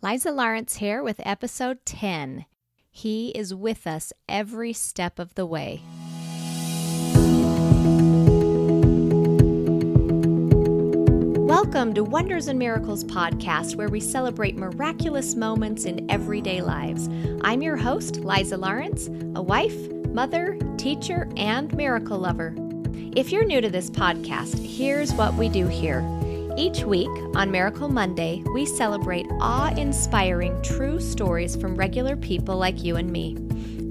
Liza Lawrence here with episode 10. He is with us every step of the way. Welcome to Wonders and Miracles podcast, where we celebrate miraculous moments in everyday lives. I'm your host, Liza Lawrence, a wife, mother, teacher, and miracle lover. If you're new to this podcast, here's what we do here. Each week, on Miracle Monday, we celebrate awe-inspiring true stories from regular people like you and me.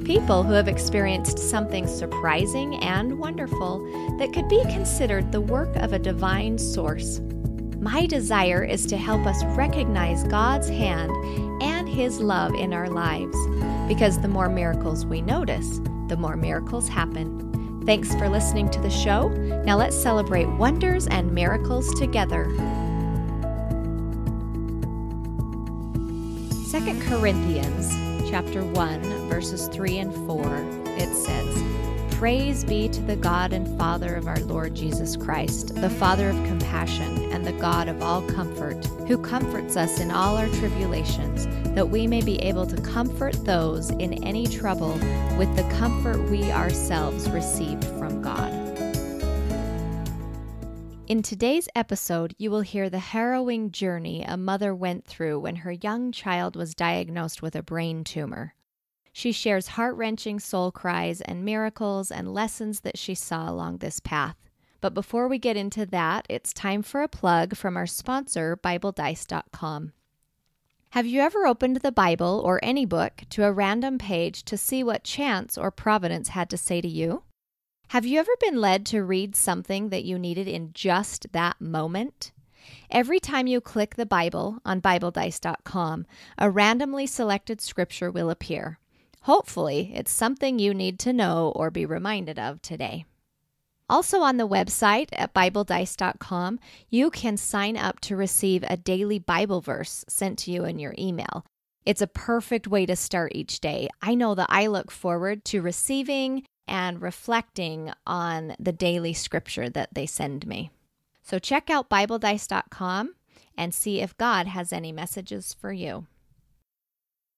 People who have experienced something surprising and wonderful that could be considered the work of a divine source. My desire is to help us recognize God's hand and His love in our lives, because the more miracles we notice, the more miracles happen. Thanks for listening to the show. Now let's celebrate wonders and miracles together. 2 Corinthians chapter 1, verses 3 and 4, it says, "Praise be to the God and Father of our Lord Jesus Christ, the Father of compassion and the God of all comfort, who comforts us in all our tribulations, that we may be able to comfort those in any trouble with the comfort we ourselves received from God." In today's episode, you will hear the harrowing journey a mother went through when her young child was diagnosed with a brain tumor. She shares heart-wrenching soul cries and miracles and lessons that she saw along this path. But before we get into that, it's time for a plug from our sponsor, BibleDice.com. Have you ever opened the Bible or any book to a random page to see what chance or providence had to say to you? Have you ever been led to read something that you needed in just that moment? Every time you click the Bible on BibleDice.com, a randomly selected scripture will appear. Hopefully, it's something you need to know or be reminded of today. Also on the website at BibleDice.com, you can sign up to receive a daily Bible verse sent to you in your email. It's a perfect way to start each day. I know that I look forward to receiving and reflecting on the daily scripture that they send me. So check out BibleDice.com and see if God has any messages for you.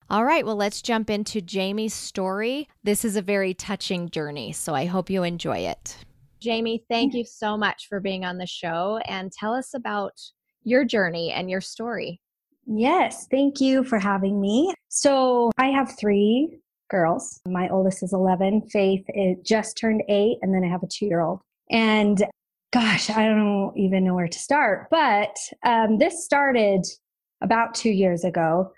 All right, well, let's jump into Jamie's story. This is a very touching journey, so I hope you enjoy it. Jamie, thank you so much for being on the show, and tell us about your journey and your story. Yes, thank you for having me. So I have 3 girls. My oldest is 11. Faith just turned 8, and then I have a 2-year-old. And gosh, I don't even know where to start, but this started about 2 years ago.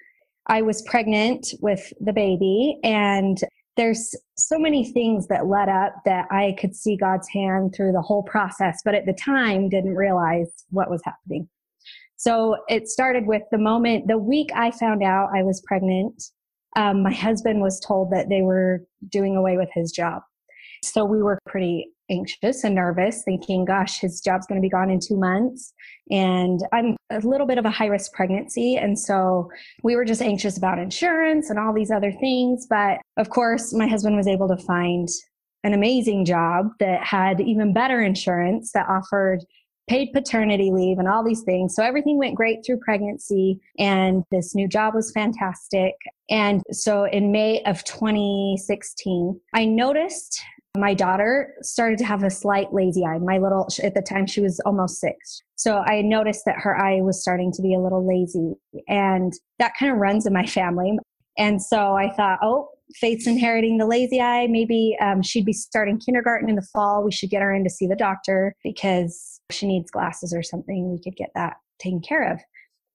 I was pregnant with the baby, and there's so many things that led up that I could see God's hand through the whole process, but at the time didn't realize what was happening. So it started with the week I found out I was pregnant, my husband was told that they were doing away with his job. So we were pretty anxious and nervous, thinking, gosh, his job's going to be gone in 2 months. And I'm a little bit of a high-risk pregnancy. And so we were just anxious about insurance and all these other things. But of course, my husband was able to find an amazing job that had even better insurance, that offered paid paternity leave and all these things. So everything went great through pregnancy, and this new job was fantastic. And so in May of 2016, I noticed my daughter started to have a slight lazy eye. At the time, she was almost 6. So I noticed that her eye was starting to be a little lazy, and that kind of runs in my family. And so I thought, oh, Faith's inheriting the lazy eye. Maybe she'd be starting kindergarten in the fall. We should get her in to see the doctor because she needs glasses or something. We could get that taken care of.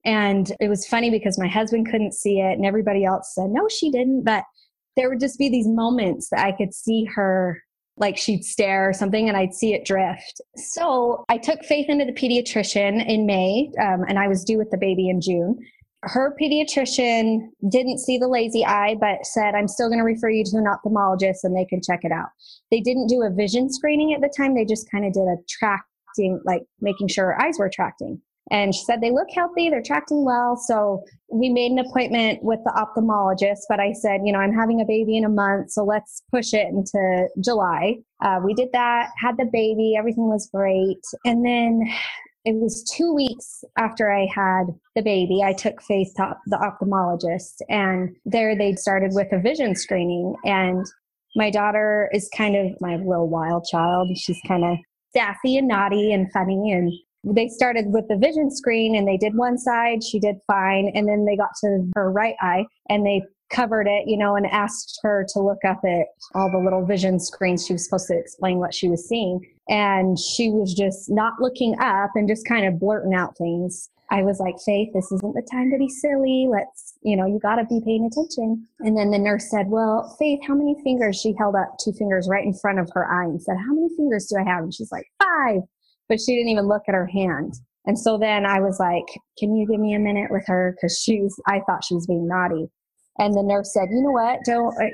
And it was funny because my husband couldn't see it, and everybody else said, no, she didn't. But there would just be these moments that I could see her, like she'd stare or something, and I'd see it drift. So I took Faith into the pediatrician in May, and I was due with the baby in June. Her pediatrician didn't see the lazy eye, but said, I'm still going to refer you to an ophthalmologist and they can check it out. They didn't do a vision screening at the time. They just kind of did a tracting, like making sure her eyes were tracting. And she said, they look healthy, they're tracting well. So we made an appointment with the ophthalmologist, but I said, I'm having a baby in a month, so let's push it into July. We did that, had the baby, everything was great. And then it was 2 weeks after I had the baby. I took Faith to the ophthalmologist, and there they started with a vision screening. And my daughter is kind of my little wild child. She's kind of sassy and naughty and funny. And they started with the vision screen, and they did one side. She did fine. And then they got to her right eye, and they covered it, and asked her to look up at all the little vision screens. She was supposed to explain what she was seeing. And she was just not looking up and just kind of blurting out things. I was like, Faith, this isn't the time to be silly. Let's, you got to be paying attention. And then the nurse said, well, Faith, how many fingers? She held up 2 fingers right in front of her eye and said, how many fingers do I have? And she's like, 5. But she didn't even look at her hand. And so then I was like, can you give me a minute with her? Because I thought she was being naughty. And the nurse said, you know what?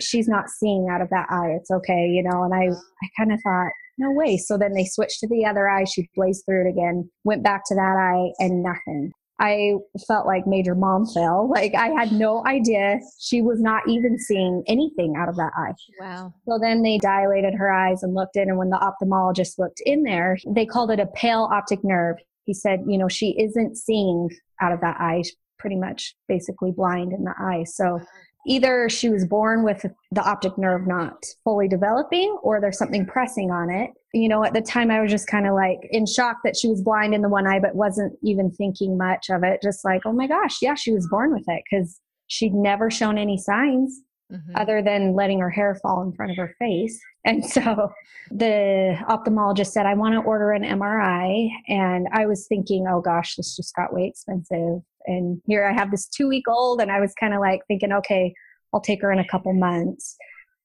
She's not seeing out of that eye. It's okay, And I kind of thought, no way. So then they switched to the other eye. She blazed through it again, went back to that eye, and nothing. I felt like major mom fail. Like I had no idea she was not even seeing anything out of that eye. Wow. So then they dilated her eyes and looked in. And when the ophthalmologist looked in there, they called it a pale optic nerve. He said, she isn't seeing out of that eye. She's pretty much basically blind in the eye. So either she was born with the optic nerve not fully developing, or there's something pressing on it. At the time I was just kind of like in shock that she was blind in the one eye, but wasn't even thinking much of it. Just like, oh my gosh, yeah, she was born with it, because she'd never shown any signs other than letting her hair fall in front of her face. And so the ophthalmologist said, I want to order an MRI. And I was thinking, oh gosh, this just got way expensive. And here I have this 2-week-old, and I was kind of like thinking, okay, I'll take her in a couple months.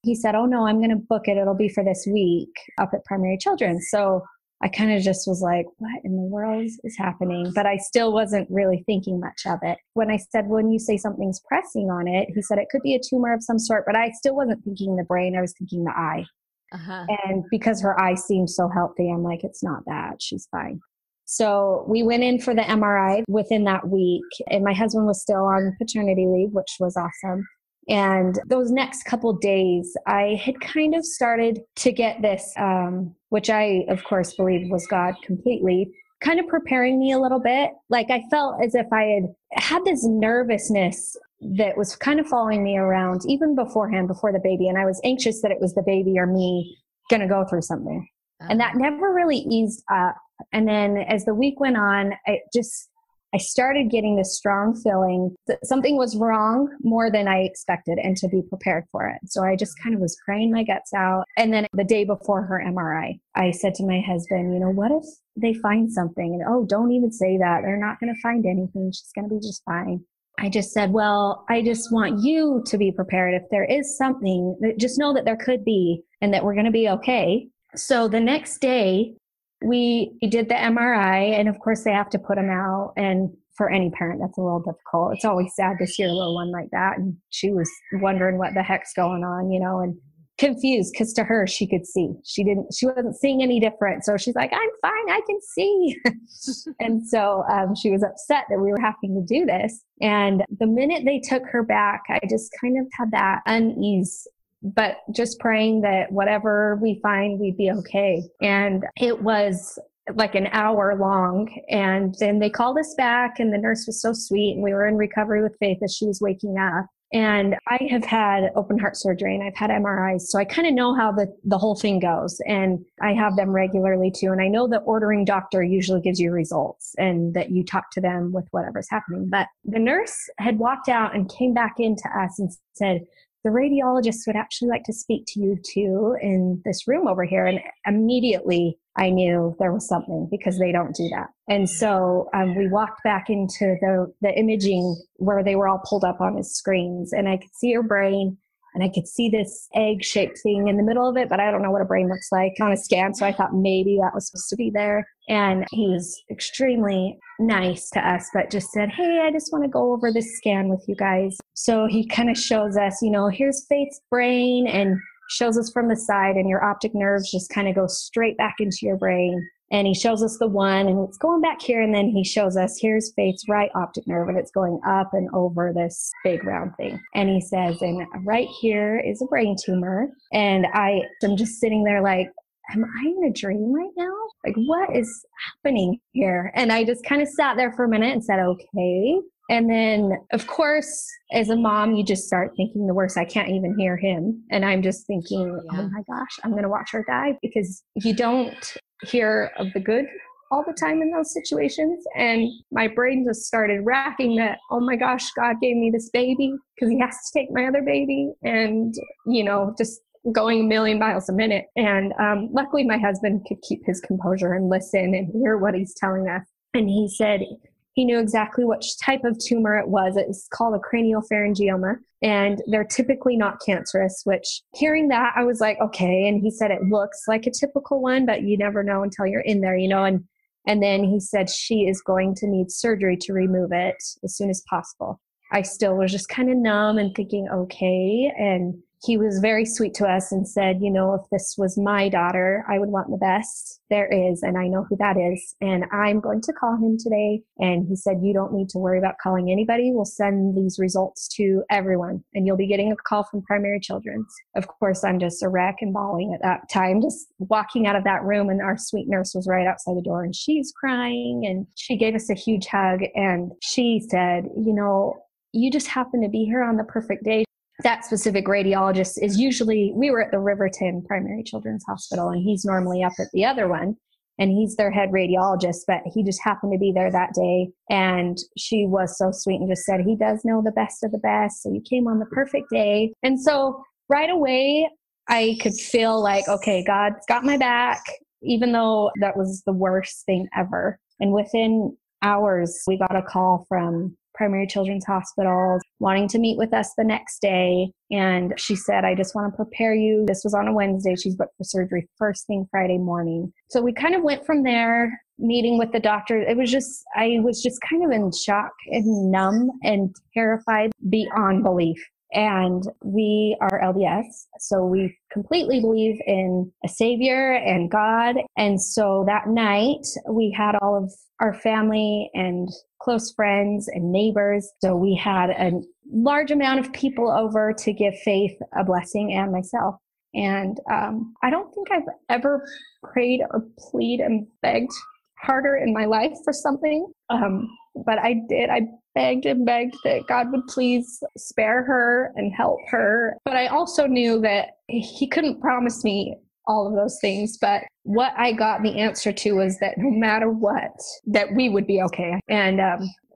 He said, oh no, I'm going to book it. It'll be for this week up at Primary Children's. So I kind of just was like, what in the world is happening? But I still wasn't really thinking much of it. When I said, when you say something's pressing on it, he said it could be a tumor of some sort, but I still wasn't thinking the brain. I was thinking the eye. And because her eye seemed so healthy, I'm like, it's not that. She's fine. So we went in for the MRI within that week, and my husband was still on paternity leave, which was awesome. And those next couple days, I had kind of started to get this, which I, of course, believe was God completely, kind of preparing me a little bit. Like I felt as if I had this nervousness that was kind of following me around even beforehand, before the baby. And I was anxious that it was the baby or me going to go through something. And that never really eased up. And then as the week went on, I started getting this strong feeling that something was wrong more than I expected, and to be prepared for it. So I just kind of was praying my guts out. And then the day before her MRI, I said to my husband, what if they find something? And, oh, don't even say that. They're not going to find anything. She's going to be just fine. I just said, well, I just want you to be prepared. If there is something, just know that there could be, and that we're going to be okay. So the next day, we did the MRI, and of course they have to put them out. And for any parent, that's a little difficult. It's always sad to see a little one like that. And she was wondering what the heck's going on, and confused, because to her, she could see. She wasn't seeing any different. So she's like, I'm fine, I can see. And so she was upset that we were having to do this. And the minute they took her back, I just kind of had that unease, but just praying that whatever we find, we'd be okay. And it was like an hour long. And then they called us back, and the nurse was so sweet. And we were in recovery with Faith as she was waking up. And I have had open heart surgery, and I've had MRIs. So I kind of know how the whole thing goes. And I have them regularly too. And I know the ordering doctor usually gives you results, and that you talk to them with whatever's happening. But the nurse had walked out and came back into us and said, the radiologist would actually like to speak to you too in this room over here. And immediately I knew there was something, because they don't do that. And so we walked back into the imaging where they were all pulled up on his screens, and I could see her brain, and I could see this egg-shaped thing in the middle of it, but I don't know what a brain looks like on a scan. So I thought maybe that was supposed to be there. And he was extremely nice to us, but just said, hey, I just want to go over this scan with you guys. So he kind of shows us, here's Faith's brain, and shows us from the side, and your optic nerves just kind of go straight back into your brain. And he shows us the one, and it's going back here. And then he shows us, here's Faith's right optic nerve, and it's going up and over this big round thing. And he says, and right here is a brain tumor. And I am just sitting there like, am I in a dream right now? Like, what is happening here? And I just kind of sat there for a minute and said, okay. And then, of course, as a mom, you just start thinking the worst. I can't even hear him. And I'm just thinking, oh my gosh, I'm going to watch her die, because you don't hear of the good all the time in those situations. And my brain just started racking that, oh my gosh, God gave me this baby because he has to take my other baby. And, just going a million miles a minute. And luckily my husband could keep his composure and listen and hear what he's telling us. And he said he knew exactly which type of tumor it was. It's called a craniopharyngioma, and they're typically not cancerous, which hearing that, I was like, okay. And he said it looks like a typical one, but you never know until you're in there, and then he said she is going to need surgery to remove it as soon as possible. I still was just kind of numb and thinking, okay. And he was very sweet to us and said, if this was my daughter, I would want the best there is. And I know who that is. And I'm going to call him today. And he said, you don't need to worry about calling anybody. We'll send these results to everyone. And you'll be getting a call from Primary Children's. Of course, I'm just a wreck and bawling at that time, just walking out of that room. And our sweet nurse was right outside the door and she's crying. And she gave us a huge hug. And she said, you just happen to be here on the perfect day. That specific radiologist is usually, we were at the Riverton Primary Children's Hospital, and he's normally up at the other one, and he's their head radiologist, but he just happened to be there that day. And she was so sweet and just said, he does know the best of the best. So you came on the perfect day. And so right away, I could feel like, okay, God's got my back, even though that was the worst thing ever. And within hours, we got a call from Primary Children's Hospital wanting to meet with us the next day. And she said, I just want to prepare you. This was on a Wednesday. She's booked for surgery first thing Friday morning. So we kind of went from there, meeting with the doctor. I was just kind of in shock and numb and terrified beyond belief. And we are LDS, so we completely believe in a Savior and God. And so that night we had all of our family and close friends and neighbors. So we had a large amount of people over to give Faith a blessing and myself. And I don't think I've ever prayed or plead and begged harder in my life for something. But I did. I begged and begged that God would please spare her and help her. But I also knew that he couldn't promise me all of those things. But what I got the answer to was that no matter what, that we would be okay. And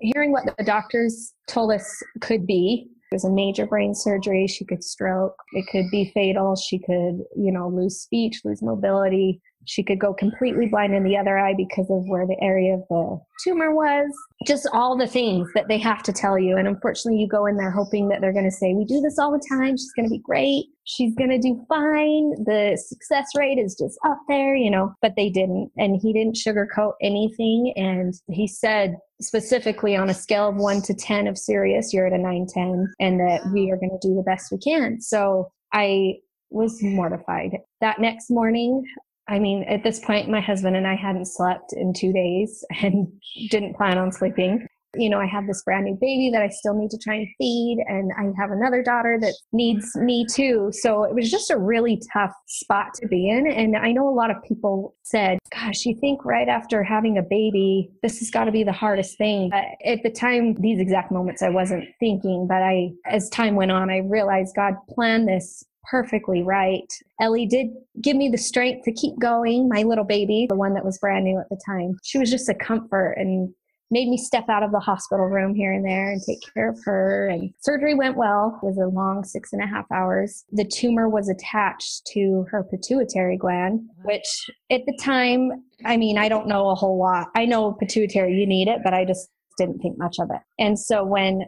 hearing what the doctors told us could be, it was a major brain surgery. She could stroke. It could be fatal. She could, lose speech, lose mobility. She could go completely blind in the other eye because of where the area of the tumor was. Just all the things that they have to tell you. And unfortunately, you go in there hoping that they're going to say, we do this all the time. She's going to be great. She's going to do fine. The success rate is just up there, but they didn't. And he didn't sugarcoat anything. And he said specifically on a scale of 1 to 10 of serious, you're at a 9-10, and that we are going to do the best we can. So I was mortified. That next morning, at this point, my husband and I hadn't slept in 2 days and didn't plan on sleeping. I have this brand new baby that I still need to try and feed. And I have another daughter that needs me too. So it was just a really tough spot to be in. And I know a lot of people said, gosh, you think right after having a baby, this has got to be the hardest thing. But at the time, these exact moments, I wasn't thinking. But as time went on, I realized God planned this perfectly right. Ellie did give me the strength to keep going. My little baby, the one that was brand new at the time, she was just a comfort and made me step out of the hospital room here and there and take care of her. And surgery went well. It was a long 6.5 hours. The tumor was attached to her pituitary gland, which at the time, I don't know a whole lot. I know pituitary, you need it, but I just didn't think much of it. And so when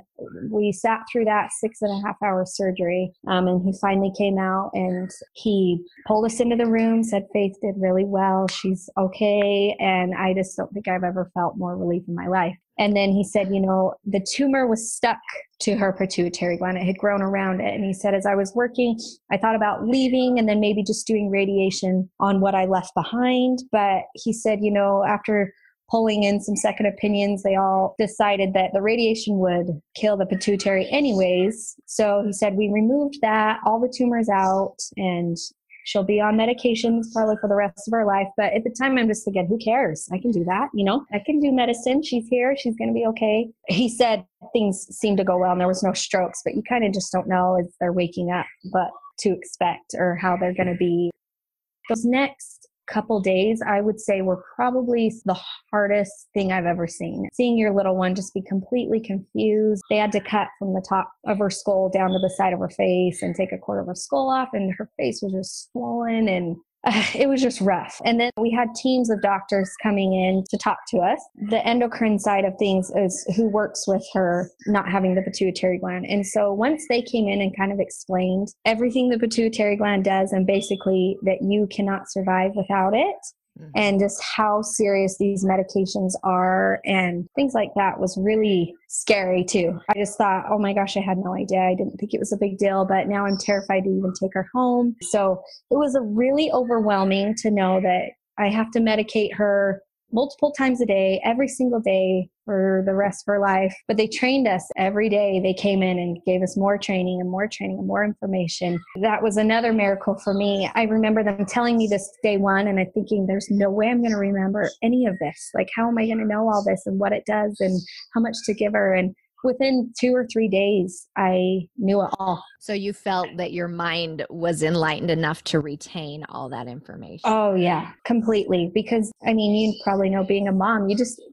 we sat through that 6.5 hour surgery, and he finally came out and he pulled us into the room, said Faith did really well. She's okay. And I just don't think I've ever felt more relief in my life. And then he said, the tumor was stuck to her pituitary gland. It had grown around it. And he said, as I was working, I thought about leaving and then maybe just doing radiation on what I left behind. But he said, after pulling in some second opinions, they all decided that the radiation would kill the pituitary anyways. So he said, we removed that, all the tumors out, and She'll be on medications probably for the rest of her life. But at the time, I'm just thinking, who cares? I can do that. I can do medicine. She's here. She's going to be okay. He said things seemed to go well and there was no strokes, but you kind of just don't know as they're waking up what to expect or how they're going to be. Those next couple days, I would say, were probably the hardest thing I've ever seen. Seeing your little one just be completely confused. They had to cut from the top of her skull down to the side of her face and take a quarter of her skull off, and her face was just swollen, and it was just rough. And then we had teams of doctors coming in to talk to us. The endocrine side of things is who works with her not having the pituitary gland. And so once they came in and kind of explained everything the pituitary gland does, and basically that you cannot survive without it, and just how serious these medications are and things like that, was really scary too. I just thought, oh my gosh, I had no idea. I didn't think it was a big deal, but now I'm terrified to even take her home. So it was really overwhelming to know that I have to medicate her multiple times a day, every single day for the rest of her life. But they trained us every day. They came in and gave us more training and more training and more information. That was another miracle for me. I remember them telling me this day one, and I'm thinking, there's no way I'm going to remember any of this. Like, how am I going to know all this and what it does and how much to give her? And within 2 or 3 days, I knew it all. So you felt that your mind was enlightened enough to retain all that information. Oh, yeah, completely. Because, I mean, you probably know, being a mom,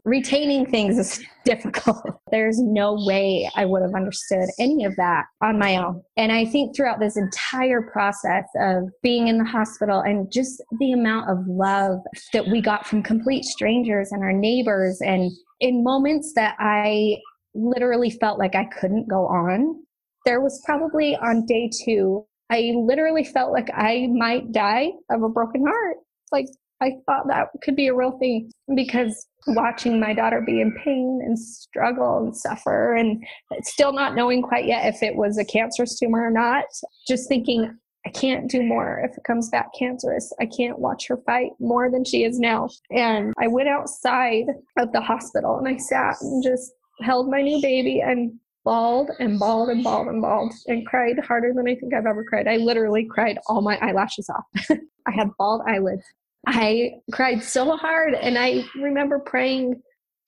retaining things is difficult. There's no way I would have understood any of that on my own. And I think throughout this entire process of being in the hospital, and just the amount of love that we got from complete strangers and our neighbors, and in moments that I literally felt like I couldn't go on. There was probably on day 2, I literally felt like I might die of a broken heart. Like, I thought that could be a real thing, because watching my daughter be in pain and struggle and suffer, and still not knowing quite yet if it was a cancerous tumor or not, just thinking, I can't do more if it comes back cancerous. I can't watch her fight more than she is now. And I went outside of the hospital and I sat and just held my new baby and bawled and bawled and bawled and bawled and cried harder than I think I've ever cried. I literally cried all my eyelashes off. I had bald eyelids. I cried so hard, and I remember praying.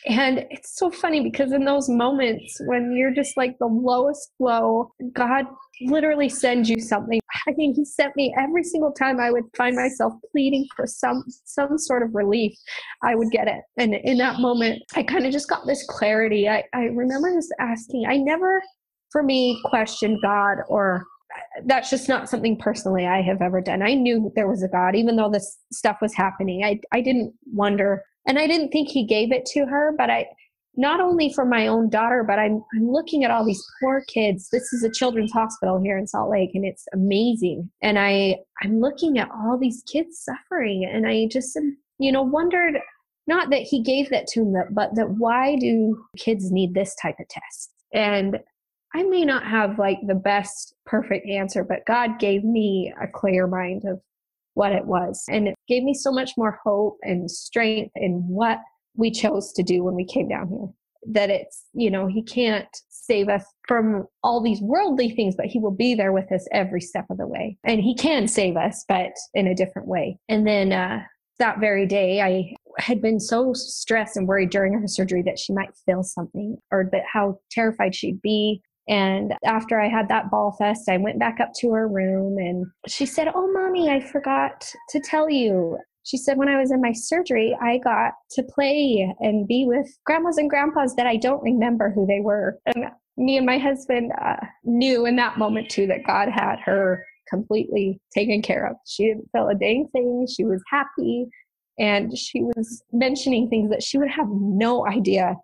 And it's so funny, because in those moments when you're just like the lowest low, God literally sends you something. I mean, he sent me every single time I would find myself pleading for some sort of relief, I would get it. And in that moment, I kind of just got this clarity. I remember just asking, I never, for me, questioned God, or that's just not something personally I have ever done. I knew there was a God, even though this stuff was happening. I didn't wonder, and I didn't think he gave it to her, but not only for my own daughter, but I'm looking at all these poor kids. This is a children's hospital here in Salt Lake, and it's amazing. And I'm looking at all these kids suffering, and I just, wondered, not that he gave that to them, but that why do kids need this type of test? And I may not have like the best perfect answer, but God gave me a clear mind of what it was. And it gave me so much more hope and strength in what we chose to do when we came down here. That it's, he can't save us from all these worldly things, but he will be there with us every step of the way. And he can save us, but in a different way. And then that very day, I had been so stressed and worried during her surgery that she might feel something, or that how terrified she'd be. And after I had that ball fest, I went back up to her room, and she said, "Oh, Mommy, I forgot to tell you." She said, when I was in my surgery, I got to play and be with grandmas and grandpas that I don't remember who they were. And me and my husband knew in that moment too that God had her completely taken care of. She didn't feel a dang thing. She was happy. And she was mentioning things that she would have no idea.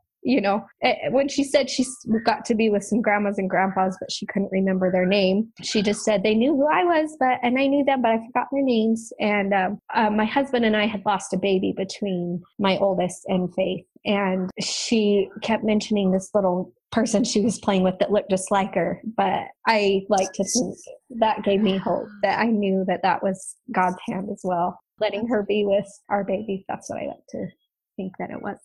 When she said she got to be with some grandmas and grandpas, but she couldn't remember their name, she just said they knew who I was, and I knew them, but I forgot their names. And my husband and I had lost a baby between my oldest and Faith, and she kept mentioning this little person she was playing with that looked just like her. But I like to think that gave me hope, that I knew that was God's hand as well, letting her be with our baby. That's what I like to think that it was.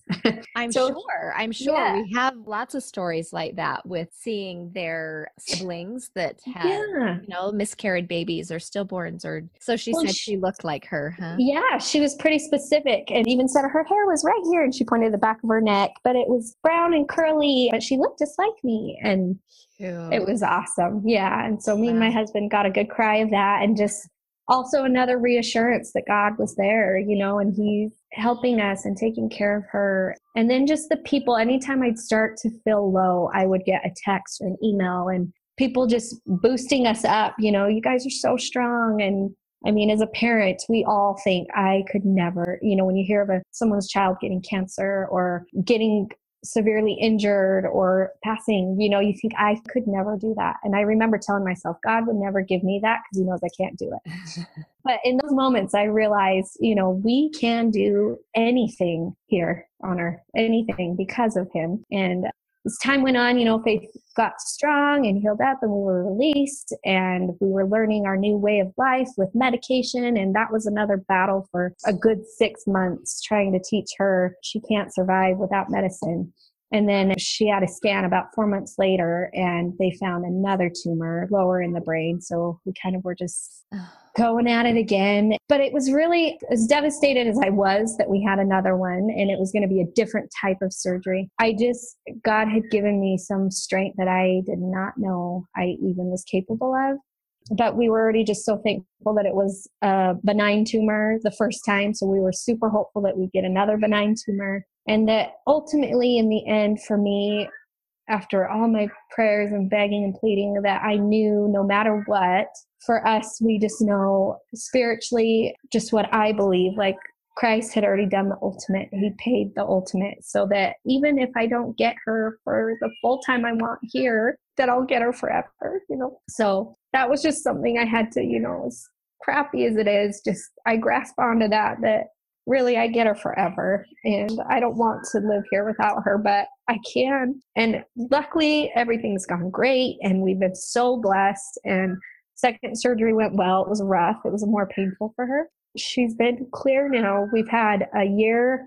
I'm So, sure. I'm sure yeah, we have lots of stories like that with seeing their siblings that had, yeah. miscarried babies or stillborns or so she Well, said she looked like her, huh? yeah, she was pretty specific and even said her hair was right here. And she pointed the back of her neck, but it was brown and curly, but she looked just like me. And it Cute. was awesome. Yeah. And so me and my Wow. husband got a good cry of that and just also another reassurance that God was there, and he's helping us and taking care of her. And then just the people, anytime I'd start to feel low, I would get a text or an email and people just boosting us up, you guys are so strong. And I mean, as a parent, we all think I could never, when you hear of someone's child getting cancer or getting severely injured or passing, you think I could never do that. And I remember telling myself, God would never give me that because he knows I can't do it. But in those moments, I realized, we can do anything here on earth, anything because of him. And as time went on, faith got strong and healed up and we were released and we were learning our new way of life with medication. And that was another battle for a good 6 months, trying to teach her she can't survive without medicine. And then she had a scan about 4 months later and they found another tumor lower in the brain. So we kind of were just going at it again. But it was really as devastated as I was that we had another one and it was going to be a different type of surgery. God had given me some strength that I did not know I even was capable of. But we were already just so thankful that it was a benign tumor the first time. So we were super hopeful that we'd get another benign tumor. And that ultimately, in the end, for me, after all my prayers and begging and pleading, that I knew no matter what, for us, we just know spiritually, just what I believe, like Christ had already done the ultimate. He paid the ultimate so that even if I don't get her for the full time I want here, that I'll get her forever, So that was just something I had to, as crappy as it is, just I grasp onto that really I get her forever and I don't want to live here without her, but I can. And luckily everything's gone great and we've been so blessed. And second surgery went well. It was rough. It was more painful for her. She's been clear now. We've had a year,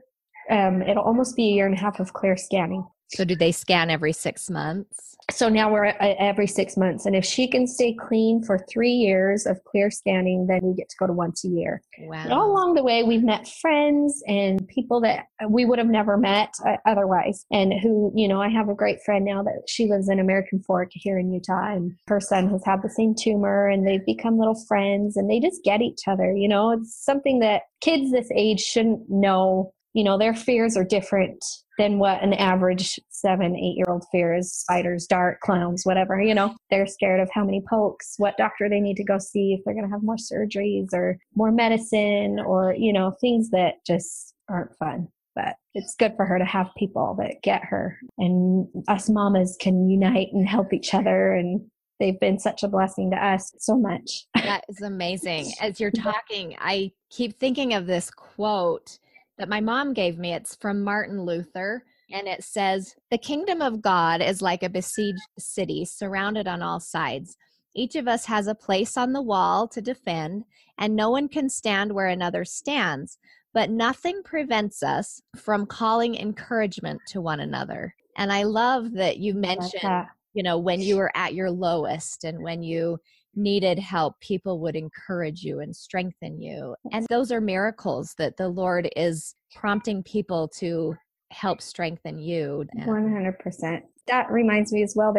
it'll almost be a year and a half of clear scanning. So do they scan every 6 months? So now we're at every 6 months. And if she can stay clean for 3 years of clear scanning, then we get to go to once a year. Wow. And all along the way, we've met friends and people that we would have never met otherwise. And who, I have a great friend now that she lives in American Fork here in Utah. And her son has had the same tumor and they've become little friends and they just get each other. It's something that kids this age shouldn't know. Their fears are different than what an average 7-8-year-old fears: spiders, dark, clowns, whatever. They're scared of how many pokes, what doctor they need to go see, if they're going to have more surgeries or more medicine or, things that just aren't fun. But it's good for her to have people that get her, and us mamas can unite and help each other. And they've been such a blessing to us so much. That is amazing. As you're talking, I keep thinking of this quote that my mom gave me. It's from Martin Luther, and it says, "The kingdom of God is like a besieged city surrounded on all sides. Each of us has a place on the wall to defend, and no one can stand where another stands, but nothing prevents us from calling encouragement to one another." And I love that you mentioned, when you were at your lowest and when you needed help, people would encourage you and strengthen you. And those are miracles that the Lord is prompting people to help strengthen you. 100%. That reminds me as well,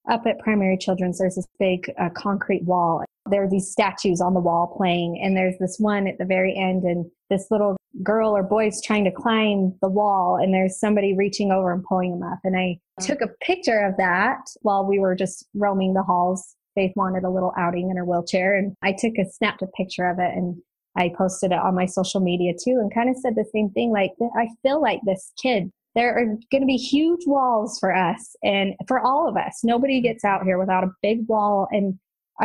up at Primary Children's, there's this big concrete wall. There are these statues on the wall playing, and there's this one at the very end, and this little girl or boy is trying to climb the wall, and there's somebody reaching over and pulling him up. And I took a picture of that while we were just roaming the halls. Faith wanted a little outing in her wheelchair, and I snapped a picture of it, and I posted it on my social media too, and kind of said the same thing. Like, I feel like this kid, there are going to be huge walls for us and for all of us. Nobody gets out here without a big wall. And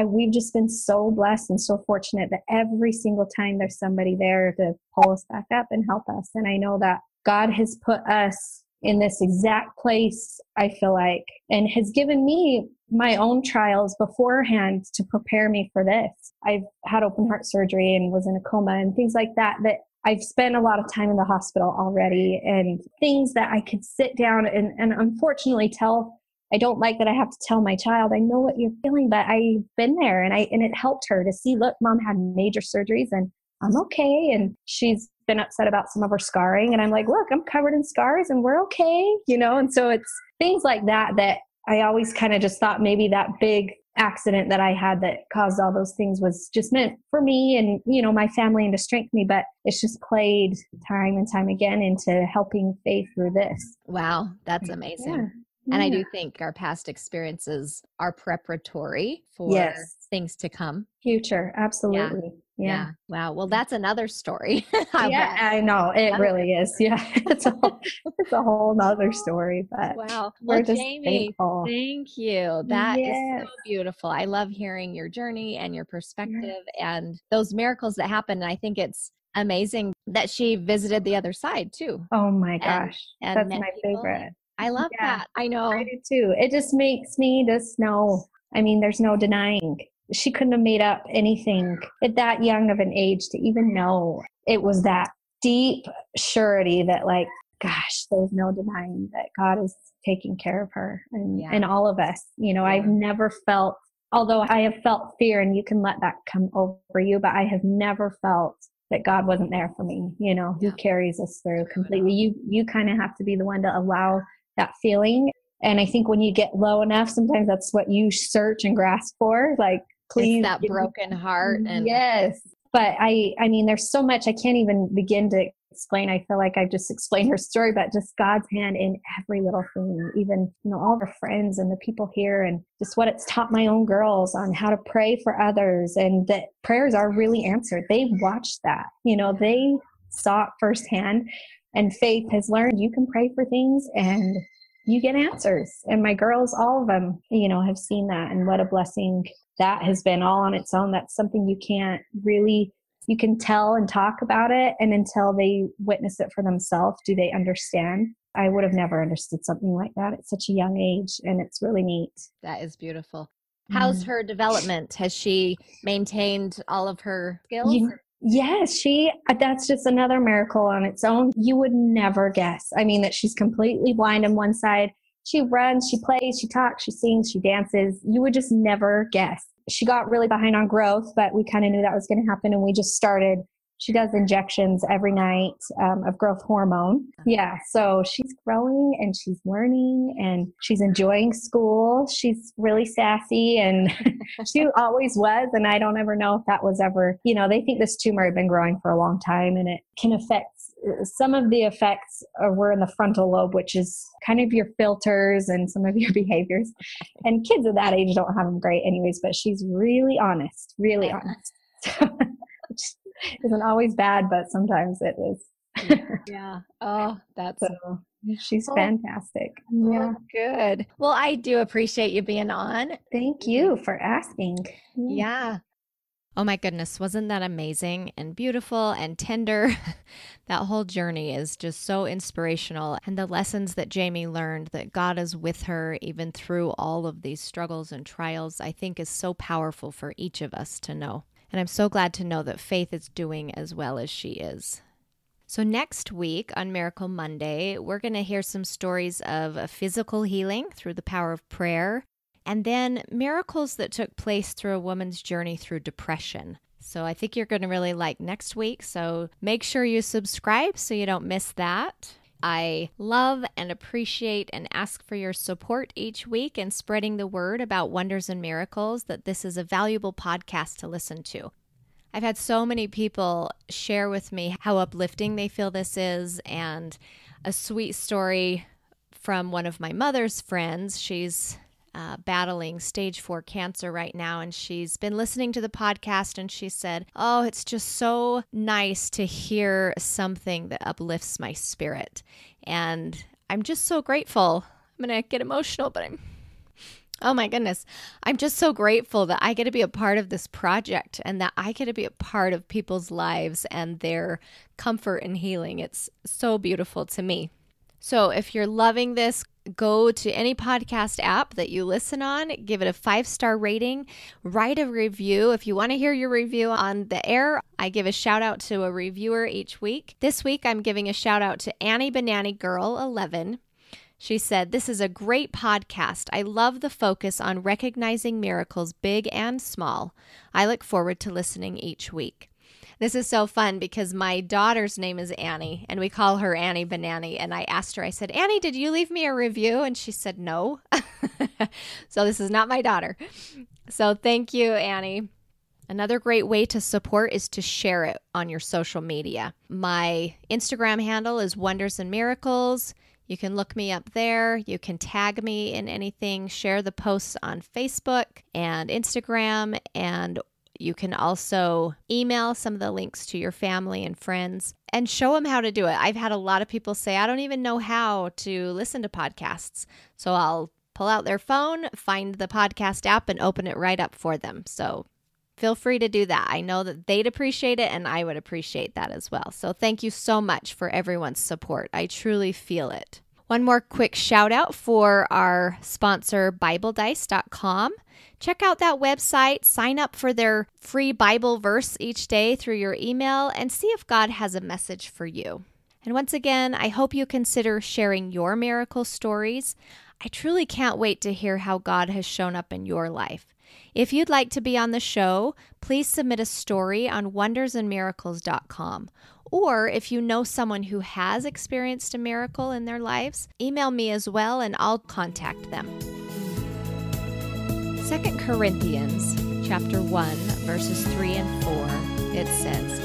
we've just been so blessed and so fortunate that every single time there's somebody there to pull us back up and help us. And I know that God has put us in this exact place, I feel like, and has given me my own trials beforehand to prepare me for this. I've had open heart surgery and was in a coma and things like that I've spent a lot of time in the hospital already, and things that I could sit down and unfortunately tell. I don't like that I have to tell my child, I know what you're feeling, but I've been there, and it helped her to see, look, mom had major surgeries and I'm okay. And she's been upset about some of her scarring. And I'm like, look, I'm covered in scars and we're okay, you know? And so it's things like that that I always kind of just thought maybe that big accident that I had that caused all those things was just meant for me and, you know, my family and to strengthen me. But it's just played time and time again into helping Faith through this. Wow, that's amazing. Yeah. And I do think our past experiences are preparatory for things to come. Future, absolutely. Yeah. Wow. Well, that's another story. Yeah, I know. It really is. Yeah. It's a whole nother story, but wow. We're just Jamie, thankful. Thank you. That is so beautiful. I love hearing your journey and your perspective and those miracles that happen. And I think it's amazing that she visited the other side too. Oh my gosh. And that's my favorite. I love that. I know. I do too. It just makes me just know. I mean, there's no denying. She couldn't have made up anything at that young of an age to even know. It was that deep surety that, like, gosh, there's no denying that God is taking care of her and all of us. You know, I've never felt, although I have felt fear, and you can let that come over you, but I have never felt that God wasn't there for me. You know, He carries us through completely. You kind of have to be the one to allow that feeling. And I think when you get low enough, sometimes that's what you search and grasp for. Like, please. It's that broken heart. And yes. But I mean, there's so much I can't even begin to explain. I feel like I've just explained her story, but just God's hand in every little thing, even, you know, all of her friends and the people here, and just what it's taught my own girls on how to pray for others, and that prayers are really answered. They watched that, you know, they saw it firsthand. And Faith has learned you can pray for things and you get answers. And my girls, all of them, you know, have seen that. And what a blessing that has been all on its own. That's something you can't really, you can tell and talk about it. And until they witness it for themselves, do they understand? I would have never understood something like that at such a young age. And it's really neat. That is beautiful. How's her development? Has she maintained all of her skills? Yes, that's just another miracle on its own. You would never guess. I mean, that she's completely blind on one side. She runs, she plays, she talks, she sings, she dances. You would just never guess. She got really behind on growth, but we kind of knew that was going to happen. And we just started. She does injections every night of growth hormone. Yeah. So she's growing and she's learning and she's enjoying school. She's really sassy, and she always was. And I don't ever know if that was ever, you know, they think this tumor had been growing for a long time, and it can affect, some of the effects were in the frontal lobe, which is kind of your filters and some of your behaviors. And kids at that age don't have them great anyways, but she's really honest, really honest. Isn't always bad, but sometimes it is. Yeah. Oh, that's so she's fantastic. Yeah. Good. Well, I do appreciate you being on. Thank you for asking. Yeah. Oh my goodness. Wasn't that amazing and beautiful and tender? That whole journey is just so inspirational. And the lessons that Jamie learned, that God is with her even through all of these struggles and trials, I think is so powerful for each of us to know. And I'm so glad to know that Faith is doing as well as she is. So next week on Miracle Monday, we're going to hear some stories of a physical healing through the power of prayer, and then miracles that took place through a woman's journey through depression. So I think you're going to really like next week. So make sure you subscribe so you don't miss that. I love and appreciate and ask for your support each week in spreading the word about Wonders and Miracles, that this is a valuable podcast to listen to. I've had so many people share with me how uplifting they feel this is, and a sweet story from one of my mother's friends. She's battling stage 4 cancer right now, and she's been listening to the podcast, and she said, oh, it's just so nice to hear something that uplifts my spirit. And I'm just so grateful. I'm going to get emotional, but oh my goodness. I'm just so grateful that I get to be a part of this project, and that I get to be a part of people's lives and their comfort and healing. It's so beautiful to me. So if you're loving this, go to any podcast app that you listen on, give it a 5-star rating, write a review. If you want to hear your review on the air, I give a shout out to a reviewer each week. This week, I'm giving a shout out to Annie Banani Girl 11. She said, "This is a great podcast. I love the focus on recognizing miracles, big and small. I look forward to listening each week." This is so fun because my daughter's name is Annie, and we call her Annie Banani. And I asked her, I said, "Annie, did you leave me a review?" And she said, "No." So this is not my daughter. So thank you, Annie. Another great way to support is to share it on your social media. My Instagram handle is Wonders and Miracles. You can look me up there. You can tag me in anything, share the posts on Facebook and Instagram, and you can also email some of the links to your family and friends and show them how to do it. I've had a lot of people say, "I don't even know how to listen to podcasts." So I'll pull out their phone, find the podcast app, and open it right up for them. So feel free to do that. I know that they'd appreciate it, and I would appreciate that as well. So thank you so much for everyone's support. I truly feel it. One more quick shout out for our sponsor, BibleDice.com. Check out that website, sign up for their free Bible verse each day through your email, and see if God has a message for you. And once again, I hope you consider sharing your miracle stories. I truly can't wait to hear how God has shown up in your life. If you'd like to be on the show, please submit a story on wondersandmiracles.com. Or if you know someone who has experienced a miracle in their lives, email me as well and I'll contact them. 2 Corinthians chapter 1, verses 3 and 4, it says,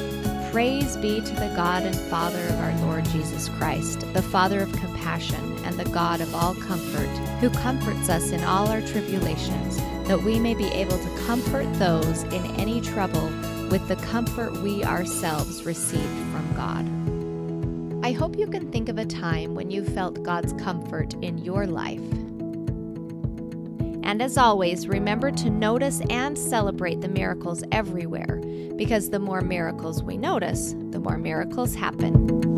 "Praise be to the God and Father of our Lord Jesus Christ, the Father of compassion and the God of all comfort, who comforts us in all our tribulations, that we may be able to comfort those in any trouble with the comfort we ourselves receive from God." I hope you can think of a time when you felt God's comfort in your life. And as always, remember to notice and celebrate the miracles everywhere, because the more miracles we notice, the more miracles happen.